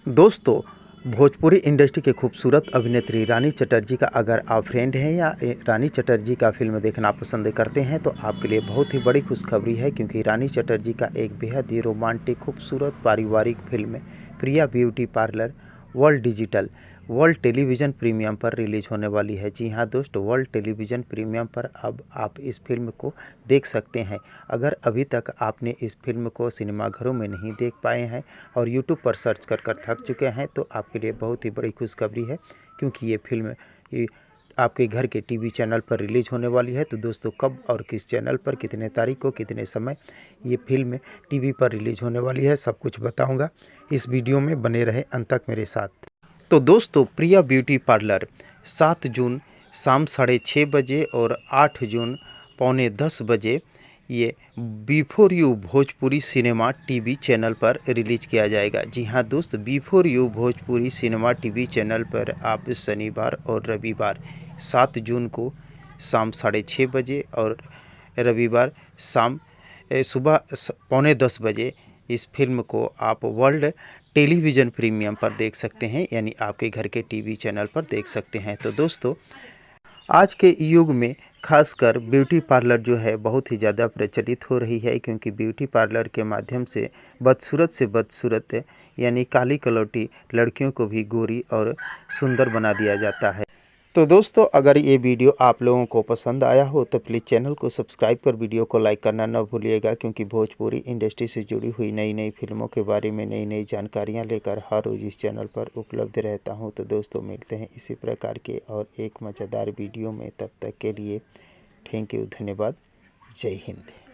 दोस्तों, भोजपुरी इंडस्ट्री के खूबसूरत अभिनेत्री रानी चटर्जी का अगर आप फ्रेंड हैं या रानी चटर्जी का फिल्म देखना पसंद करते हैं तो आपके लिए बहुत ही बड़ी खुशखबरी है, क्योंकि रानी चटर्जी का एक बेहद ही रोमांटिक खूबसूरत पारिवारिक film Priya beauty parlour world television premium पर रिलीज़ होने वाली है। जी हाँ दोस्तों, वर्ल्ड टेलीविज़न प्रीमियम पर अब आप इस फिल्म को देख सकते हैं। अगर अभी तक आपने इस फिल्म को सिनेमाघरों में नहीं देख पाए हैं और यूट्यूब पर सर्च कर थक चुके हैं तो आपके लिए बहुत ही बड़ी खुशखबरी है, क्योंकि ये फिल्म आपके घर के टीवी चैनल पर रिलीज़ होने वाली है। तो दोस्तों, कब और किस चैनल पर, कितने तारीख को, कितने समय ये फिल्म टीवी पर रिलीज़ होने वाली है, सब कुछ बताऊंगा। इस वीडियो में बने रहे अंत तक मेरे साथ। तो दोस्तों, प्रिया ब्यूटी पार्लर 7 जून शाम 6:30 बजे और 8 जून पौने 10 बजे ये before you Bhojpuri cinema TV channel पर रिलीज़ किया जाएगा। जी हाँ दोस्त, before you Bhojpuri cinema TV channel पर आप शनिवार और रविवार 7 जून को शाम 6:30 बजे और रविवार सुबह पौने 10 बजे इस फिल्म को आप वर्ल्ड टेलीविज़न प्रीमियम पर देख सकते हैं, यानी आपके घर के टीवी चैनल पर देख सकते हैं। तो दोस्तों, आज के युग में खासकर ब्यूटी पार्लर जो है बहुत ही ज़्यादा प्रचलित हो रही है, क्योंकि ब्यूटी पार्लर के माध्यम से बदसूरत यानी काली कलौटी लड़कियों को भी गोरी और सुंदर बना दिया जाता है। तो दोस्तों, अगर ये वीडियो आप लोगों को पसंद आया हो तो प्लीज़ चैनल को सब्सक्राइब कर वीडियो को लाइक करना न भूलिएगा, क्योंकि भोजपुरी इंडस्ट्री से जुड़ी हुई नई नई फिल्मों के बारे में नई नई जानकारियां लेकर हर रोज़ इस चैनल पर उपलब्ध रहता हूं। तो दोस्तों, मिलते हैं इसी प्रकार के और एक मज़ेदार वीडियो में। तब तक के लिए थैंक यू, धन्यवाद, जय हिंद।